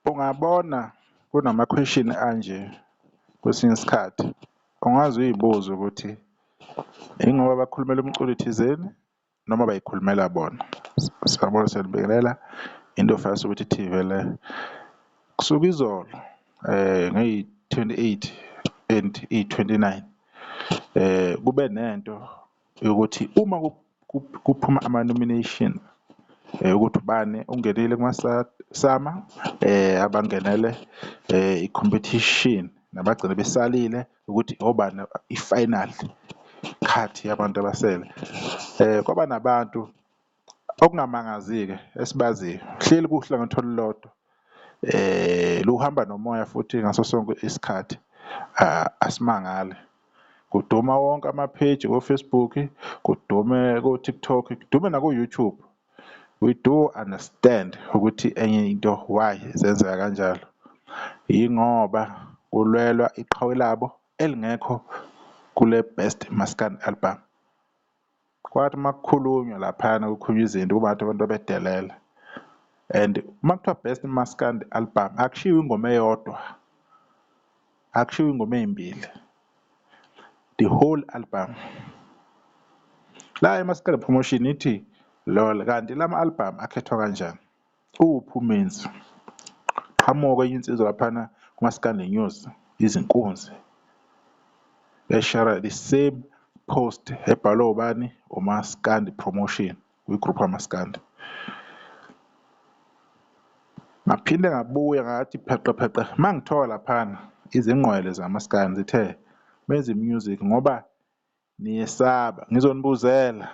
Ungabona kunama-question anje kwesinye isikhathi ungaze uy'buze ukuthi ingoba bakhulumela umculo thizeni noma bayikhulumela bona. Siyabona siyanibekelela into fast ukuthi ithi vele kusuka izolo ngeyi-28 and i-29 kube nento yokuthi uma kuphuma ama-nomination ukuthi ubani ungenile kuma-SAMA abangenele i-competition nabagcina besalile ukuthi obani i-final cut yabantu abasele. Kwaba nabantu okungamangazi-ke esibaziyo hleli kuhlangothi olulodwa luhamba nomoya futhi ngaso sonke isikhathi asimangale. Kuduma wonke ama-page ko-Facebook, kudume ko-TikTok, kudume nako-YouTube. We do understand ukuthi enye into why zenzeka kanjalo yingoba kulwelwa iqhawe labo elingekho kule Best Maskandi album. Kwathi makukhulunywa laphana kukhulunywa izinto kuba abantu bedelela, and uma kuthiwa Best Maskandi album akushiwo ingoma eyodwa, akushiwo ingoma ey'mbili, the whole album. La eMaskandi promotion ithi lol, kanti lama album akhethwa kanjani? Uphi umenzi? Qhamuka enye insizwa laphana kuMaskandi News, izinkunzi eshara the same post ebhalwe ubani? uMaskandi promotion, kwi-group kaMaskandi. Ngaphinde ngabuya ngathi pheqe mangithola laphana izinqwele zamaskandi zithe benze music ngoba niyesaba, ngizonibuzela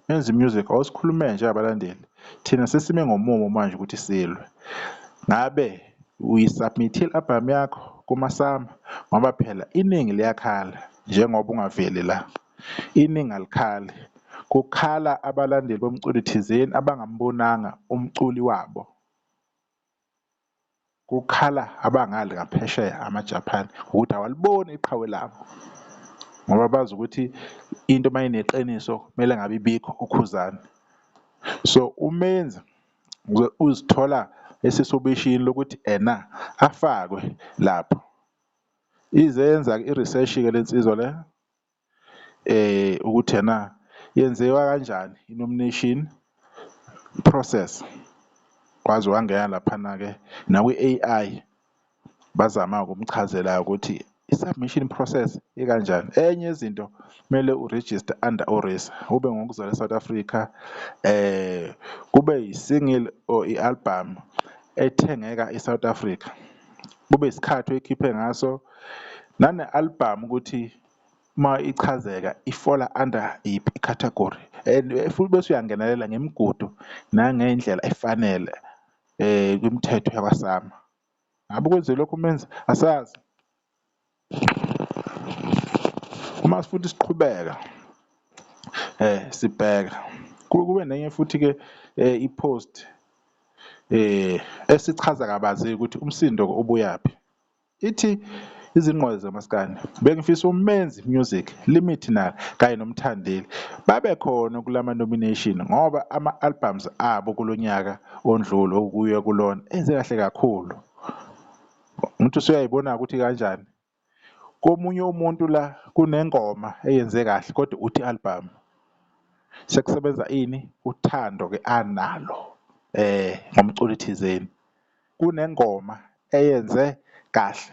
benze music awusikhulume nje abalandeli, thina sesime ngomumo manje ukuthi silwe. Ngabe uyisubmithile i-album yakho kuma-SAMA? Ngoba phela iningi liyakhala njengoba ungaveli la, iningi alikhali, kukhala abalandeli bomculo thizeni abangambonanga umculi wabo, kukhala abangale ngaphesheya ama-Japan ukuthi awaliboni iqhawe labo ngoba bazi ukuthi into mayineqiniso kumele ngabe ibikho ukhuzane. So umenzi uzithola esesobishini lokuthi afakwe lapho. Izenza i-research-ke lensizwa le ukuthi yenziwa kanjani i-nomination process. Kwaze wangena laphana-ke nakwi-AI bazama ukumchazela ukuthi i-submission process ikanjani. Enye yezinto kumele uregister under ORISA, ube ngokuzalwa eSouth Africa, kube yi-single or i-album ethengeka eSouth Africa, kube isikhathi oyikhiphe ngaso, nane-album ukuthi uma ichazeka ifola under iphi i-category, and futhi bese uyangenelela ngemigudu nangendlela efanele kwimithetho yakwa-SAMA. Ngabe kwenze lokhu umenzi asazi. Uma futhi siqhubeka sibheka kube nenye futhi-ke i-post esichaza kabanzi ukuthi umsindo ubuyaphi. Ithi izinqwele zamaskandi bengifisa umenzi music limit na kanye nomthandeli babe khona kulama nomination ngoba ama-albums abo kulonyaka ondlule okuyo kulona enze kahle kakhulu. Ngithi usuyayibona ukuthi kanjani komunye umuntu la kunengoma eyenze kahle kodwa uthi album sekusebenza ini uthando-ke analo ngomculo thizeni, kunengoma eyenze kahle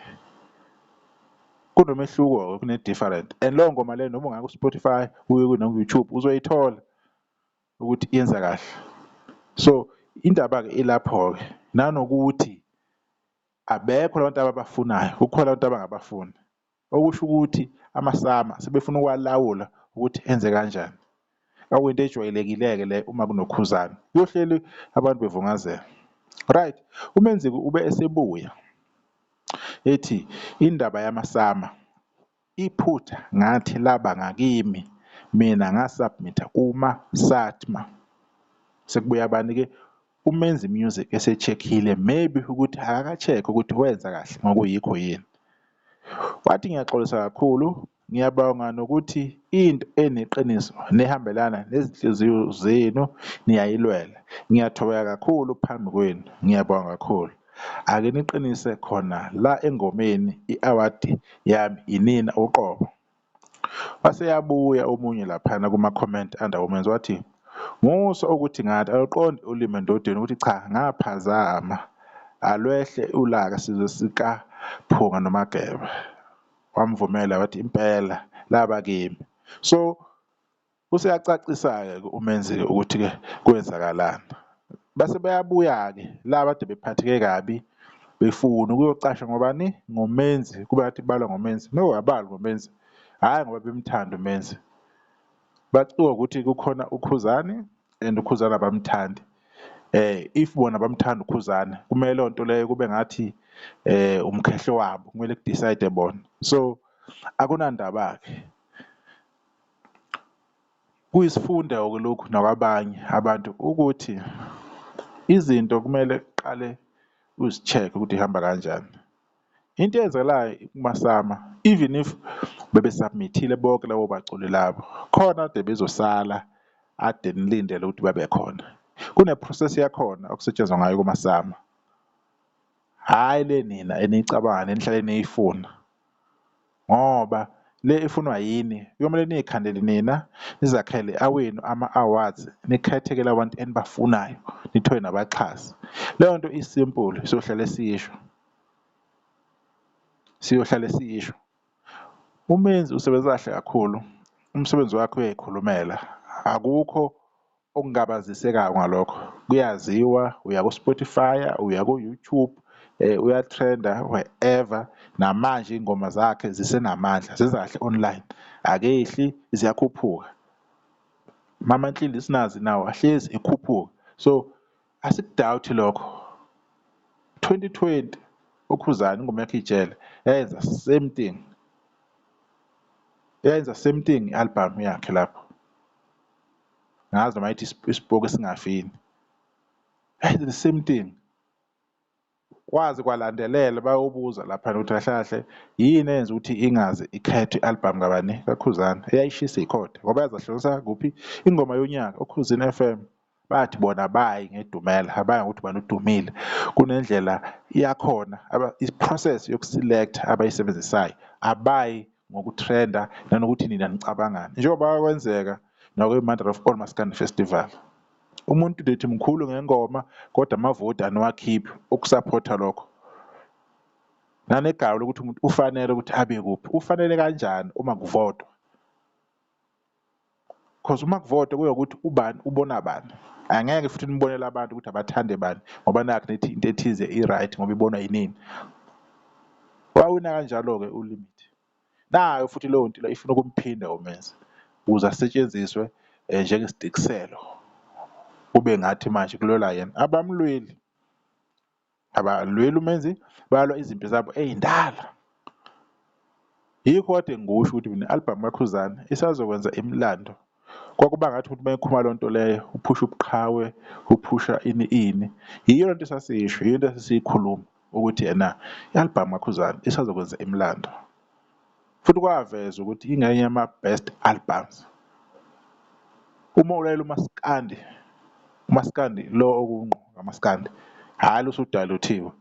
kunomehluko kune-different, and leyo ngoma leyo noma ungaya ku-Spotify uye naku-YouTube uzoyithola ukuthi yenza kahle. So indaba-ke ilapho-ke, nanokuthi abekho labantu ababafunayo, kukhona abantu abangabafuni, okusho ukuthi ama-SAMA sebefuna ukwalawula ukuthi enze kanjani. Akuyinto ejwayelekile-ke le uma kunokhuzane, kuyohleli abantu bevungazela. Right, umenzi ube esebuya ethi indaba yama-SAMA iphutha ngathi laba ngakimi, mina ngasubmitha kuma-SATMA. Sekubuya abani-ke umenzi music esecheckile maybe ukuthi akaka-check ukuthi wenza kahle ngokuyikho yini. Wathi ngiyaxolisa kakhulu, ngiyabonga nokuthi into eneqiniso nehambelana nezinhliziyo zenu niyayilwela. Ngiyathokoza kakhulu phambi kwenu, ngiyabonga kakhulu. ake niqinise khona la engomeni i-award yami inina uqobo. Wase yabuya omunye laphana kuma-comment under-women's wathi, muso ukuthi ngathi aluqondi ulimi endodeni ukuthi cha ngaphazama alwehle ulaka sizwe sikaPhunga noMageba. Wamvumela wathi impela laba kimi. So useyacacisa-ke uMenzi ukuthi-ke kwenzakalani. Base bayabuya-ke laba kade bephatheke kabi befuna ukuyocasha ngobani ngoMenzi, kube ngathi balwa ngoMenzi. No, abalwa ngoMenzi, hhayi ngoba bemthanda uMenzi. Bacika ukuthi kukhona uKhuzani and uKhuzani abamthandi. If bona bamthanda uKhuzani kumele leyo nto leyo kube ngathi umkhehlo wabo, kumele kudicide bona. So akunandaba-ke. Kuyisifunda-ke lokhu nakwabanye abantu ukuthi izinto kumele uqale uzi-check-e ukuthi ihamba kanjani. Into eyenzakalayo kumasama, even if bebesubmit-ile bonke labo baculi labo, khona kade bezosala ade nilindele ukuthi babe khona. Kune-process yakhona okusetshenzwa ngayo kumasama, hhayi le nina eniyicabanga nenihlale niyifuna, ngoba le ifunwa yini kuyomele niy'khandele nina nizakhele awenu ama-awards, nikhethekele abantu enibafunayo, nithole nabaxhasi. Leyo nto isimple, siyohlale siyisho. uMenzi usebenza kahle kakhulu, umsebenzi wakhe uyayikhulumela, akukho okungabazisekayo ngalokho. Kuyaziwa, uya ku-Spotify, uya ku-YouTube, uyatrenda wherever. Namanje iy'ngoma zakhe zisenamandla, zenza kahle online, akehli, ziyakhuphuka. Ama-monthly listeners nawo ahlezi ekhuphuka. So asikudawuthi lokho. 2020 uKhuzani ingoma yakhe ijele yayenza same thing, i-album yakhe lapho. Ngazi noma yithi isibhuku esingafini, yayenza the same thing. Kwaze kwalandelela bayobuza laphana ukuthi kahle kahle yini eyenza ukuthi ingaze ikhethwe i-album kabani kaKhuzani eyayishisa ikhotha, ngoba yazahlongisa kuphi ingoma yonyaka uKhuzini FM. Bathi bona bayi ngedumela, abayi ngokuthi bani udumile. Kunendlela iyakhona i-process yokuselect abayisebenzisayo, abayi ngokutrenda nanokuthi nina nicabangani, njengoba kwenzeka nakwi-Mother of All Maskandi Festival. Umuntu lithi mkhulu ngengoma kodwa amavoti aniwakhiphi ukusaphotha lokho. Nanegalo lokuthi umuntu ufanele ukuthi abe kuphi, ufanele kanjani uma kuvotwa? Because uma kuvotwa kuyokuthi ubani ubona bani. Angeke futhi nibonele abantu ukuthi abathande bani ngoba nakho nithi into ethize i-right ngoba ibonwa yinini. Wawina kanjalo-ke uLimit. Nayo futhi leyo nto ifuna ukumphinda uMenzi ukuze asetshenziswe njengesidikiselo. Kube ngathi manje kulwela yena, abamlweli abalweli uMenzi, balwa izimpi zabo ey'ndala. Yikho kade ngikusho ukuthi mina i-album kaKhuzani isazokwenza imilando. Kwakuba ngathi ukuthi mayikhuluma leyo nto leyo uphusha ubuqhawe, uphusha ini. Yiyo lento esasiyisho, yiyo into esasiyikhuluma ukuthi yena i-album kaKhuzani isazokwenza imilando. Futhi kwaveza ukuthi ingenye yama-best albums. Uma ulalela uMaskandi lo okungqo kaMaskandi, hhayi usudaluthiwe.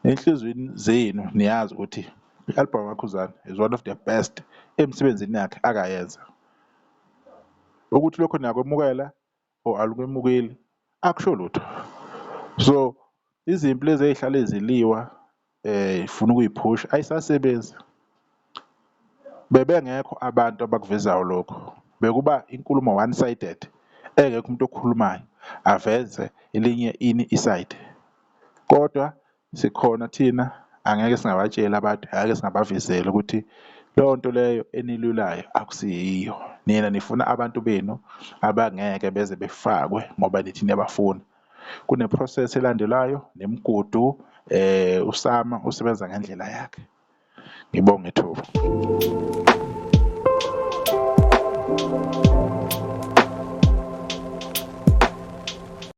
Enhlizweni zenu niyazi ukuthi i-album kaKhuzani is one of the best emsebenzini yakhe akayenza. Ukuthi lokho niyakwemukela or alukwemukeli akusho lutho. So izimpi lezi ey'hlale ziliwa ifuna ukuyiphusha ayisasebenzi. Bebengekho abantu abakuvezayo lokho, bekuba inkulumo one-sided, engekho umuntu okhulumayo aveze elinye iside. Kodwa sikhona thina, angeke singabatsheli abantu, angeke singabavezeli ukuthi leyo nto leyo enilulayo akusiyiyo. Nina nifuna abantu benu abangeke beze befakwe ngoba nithi niyabafuna. Kune-process elandelayo nemigudu, uSama usebenza ngendlela yakhe. Ngibonge ithuba.